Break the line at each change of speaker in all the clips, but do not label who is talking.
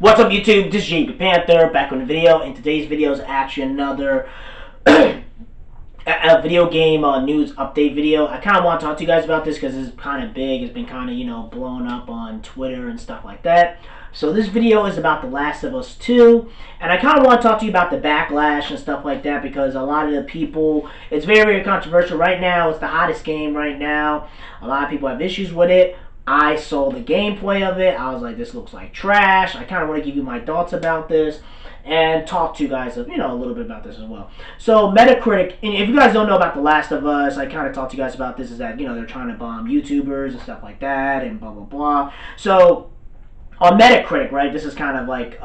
What's up, YouTube? This is JP Panther back on the video, and today's video is actually another a video game news update video. I kind of want to talk to you guys about this because it's kind of big. It's been kind of, blown up on Twitter and stuff like that. So this video is about The Last of Us 2, and I kind of want to talk to you about the backlash and stuff like that because a lot of the people, it's very, very controversial right now. It's the hottest game right now. A lot of people have issues with it. I saw the gameplay of it. I was like, this looks like trash. I kind of want to give you my thoughts about this and talk to you guys, a little bit about this as well. So Metacritic, and if you guys don't know about The Last of Us, I kind of talked to you guys about this, is that, they're trying to bomb YouTubers and stuff like that and blah, blah, blah. So on Metacritic, right, this is kind of like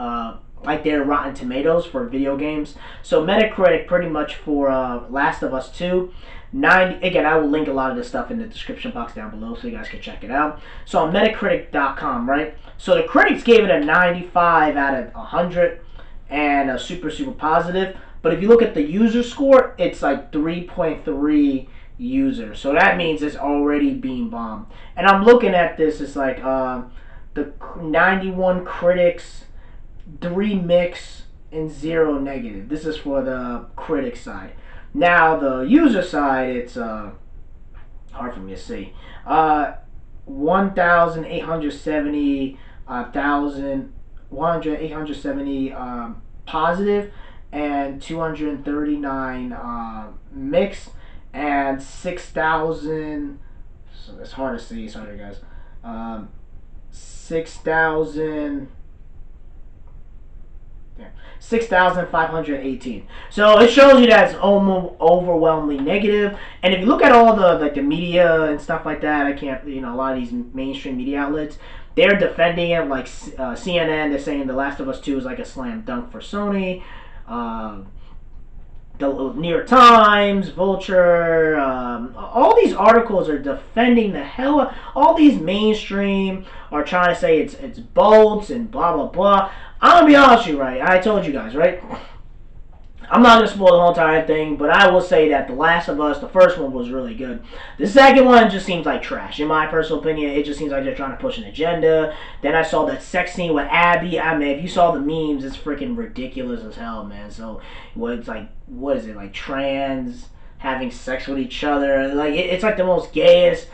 their Rotten Tomatoes for video games. So Metacritic pretty much for Last of Us 2, 90, again, I will link a lot of this stuff in the description box down below so you guys can check it out. So on Metacritic.com, right? So the critics gave it a 95 out of 100 and a super, super positive. But if you look at the user score, it's like 3.3 users. So that means it's already being bombed. And I'm looking at this, it's like the 91 critics, 3 mixed, and 0 negative. This is for the critic side. Now the user side, it's hard for me to see. 1,870 positive and 239 mixed and 6,000. So it's hard to see. Sorry guys. 6,518. So it shows you that it's almost overwhelmingly negative. And if you look at all the media and stuff like that, I can't, a lot of these mainstream media outlets, they're defending it. Like CNN, they're saying The Last of Us 2 is like a slam dunk for Sony. The New York Times, Vulture, all these articles are defending the hell. All these mainstream are trying to say it's bolts and blah blah blah. I'm gonna be honest with you, right? I told you guys, right? I'm not gonna spoil the whole entire thing, but I will say that The Last of Us, the first one was really good. The second one just seems like trash. In my personal opinion, it just seems like they're trying to push an agenda. Then I saw that sex scene with Abby. I mean, if you saw the memes, it's freaking ridiculous as hell, man. So, what is it, like trans having sex with each other? Like, it's like the most gayest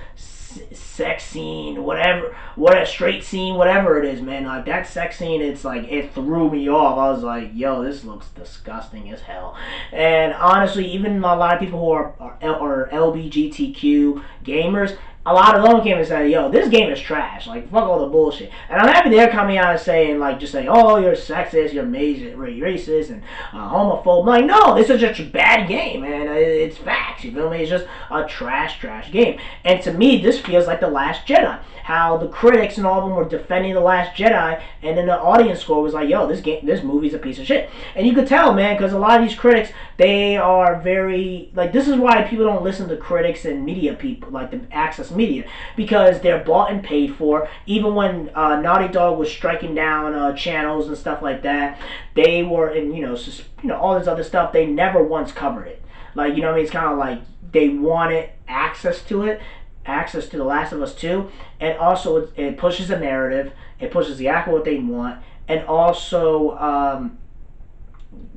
sex scene, whatever, what a straight scene, whatever it is, man. Like that sex scene, it's like it threw me off. I was like, yo, this looks disgusting as hell. And honestly, even a lot of people who are LGBTQ gamers, a lot of them came and said, yo, this game is trash. Like, fuck all the bullshit. And I'm happy they're coming out and saying, like, just saying, oh, you're sexist, you're racist, and homophobe. I'm like, no, this is just a bad game, man. It's facts, you feel me? It's just a trash game. And to me, this feels like The Last Jedi. How the critics and all of them were defending The Last Jedi, and then the audience score was like, yo, this movie's a piece of shit. And you could tell, man, because a lot of these critics, they are very, like, this is why people don't listen to critics and media people, like the access media, because they're bought and paid for. Even when Naughty Dog was striking down channels and stuff like that, they were in, all this other stuff, they never once covered it. Like, what I mean? It's kind of like they wanted access to it, access to The Last of Us 2, and also it pushes a narrative, it pushes exactly what they want, and also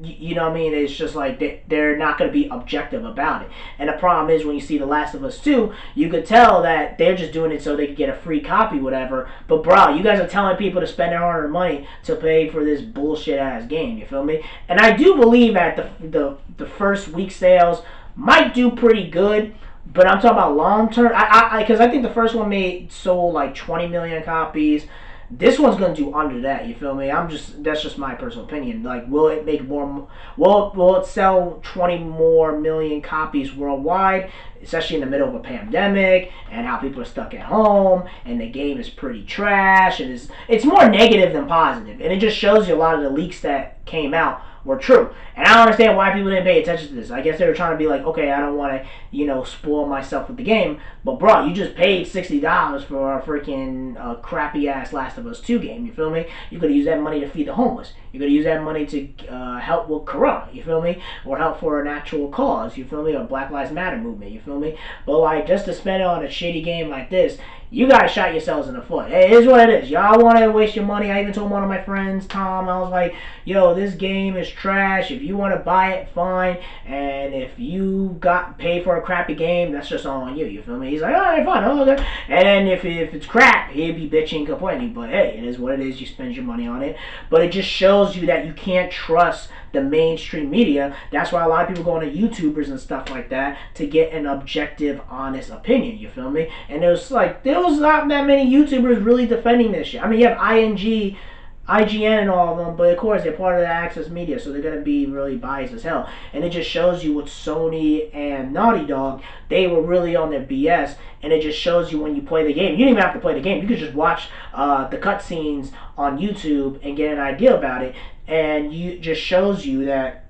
what I mean? It's just like they're not going to be objective about it. And the problem is when you see The Last of Us 2, you could tell that they're just doing it so they could get a free copy, whatever. But bro, you guys are telling people to spend their hard-earned money to pay for this bullshit-ass game, you feel me? And I do believe that the first week sales might do pretty good, but I'm talking about long-term. Because I think the first one sold like 20 million copies. This one's gonna do under that, you feel me? That's just my personal opinion. Like, will it make more? Will it sell 20 more million copies worldwide, especially in the middle of a pandemic and how people are stuck at home and the game is pretty trash and it's more negative than positive, and it just shows you a lot of the leaks that came out were true. And I don't understand why people didn't pay attention to this. I guess they were trying to be like, okay, I don't want to, spoil myself with the game. But bro, you just paid $60 for a freaking crappy ass Last of Us 2 game. You feel me? You could use that money to feed the homeless. You could use that money to help with Corona. You feel me? Or help for an actual cause. You feel me? Or Black Lives Matter movement. You feel me? But like, just to spend it on a shitty game like this, you guys shot yourselves in the foot. Hey, it is what it is. Y'all want to waste your money. I even told one of my friends, Tom, I was like, yo, this game is trash. If you want to buy it, fine. And if you got paid for a crappy game, that's just all on you. You feel me? He's like, all right, fine. Oh, okay. And then if it's crap, he'd be bitching, complaining. But hey, it is what it is. You spend your money on it. But it just shows you that you can't trust the mainstream media. That's why a lot of people go on to YouTubers and stuff like that to get an objective, honest opinion. You feel me? And there was not that many YouTubers really defending this shit. I mean, you have IGN and all of them, but of course they're part of the Access Media, so they're gonna be really biased as hell. And it just shows you with Sony and Naughty Dog, they were really on their BS. And it just shows you when you play the game. You don't even have to play the game. You could just watch the cutscenes on YouTube and get an idea about it. And it just shows you that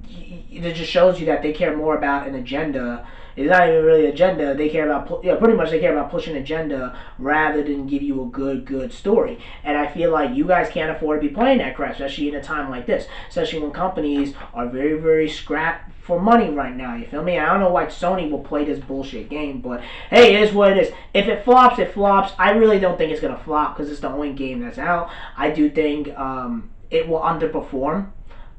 they care more about an agenda. It's not even really an agenda. They care about, pretty much they care about pushing an agenda rather than give you a good story. And I feel like you guys can't afford to be playing that crap, especially in a time like this. Especially when companies are very, very scrapped for money right now. You feel me? I don't know why Sony will play this bullshit game, but hey, it is what it is. If it flops, it flops. I really don't think it's gonna flop because it's the only game that's out. I do think it will underperform.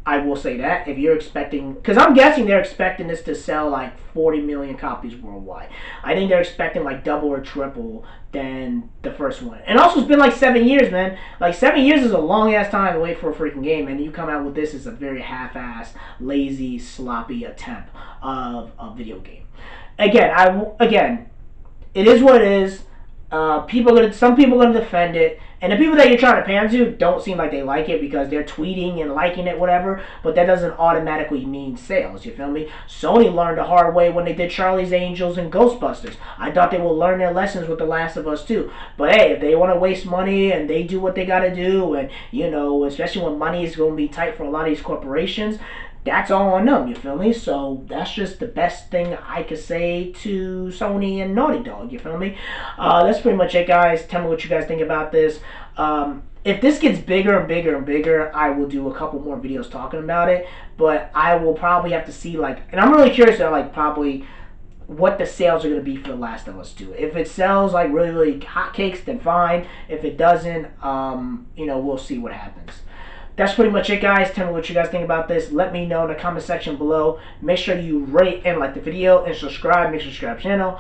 I will say that. If you're expecting, because I'm guessing they're expecting this to sell like 40 million copies worldwide. I think they're expecting like double or triple than the first one. And also, it's been like 7 years, man. Like 7 years is a long ass time to wait for a freaking game, and you come out with this as a very half-assed, lazy, sloppy attempt of a video game. Again, it is what it is. Some people are gonna defend it, and the people that you're trying to pan to don't seem like they like it because they're tweeting and liking it, whatever. But that doesn't automatically mean sales. You feel me? Sony learned the hard way when they did Charlie's Angels and Ghostbusters. I thought they will learn their lessons with The Last of Us too. But hey, if they want to waste money and they do what they gotta do, and especially when money is gonna be tight for a lot of these corporations, that's all on them, you feel me? So that's just the best thing I could say to Sony and Naughty Dog, you feel me? That's pretty much it, guys. Tell me what you guys think about this. If this gets bigger and bigger and bigger, I will do a couple more videos talking about it. But I will probably have to see, and I'm really curious about, probably what the sales are going to be for The Last of Us 2. If it sells like really, really hotcakes, then fine. If it doesn't, we'll see what happens. That's pretty much it, guys. Tell me what you guys think about this. Let me know in the comment section below. Make sure you rate and like the video and subscribe. Make sure you subscribe to the channel.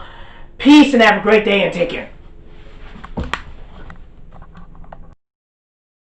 Peace and have a great day and take care.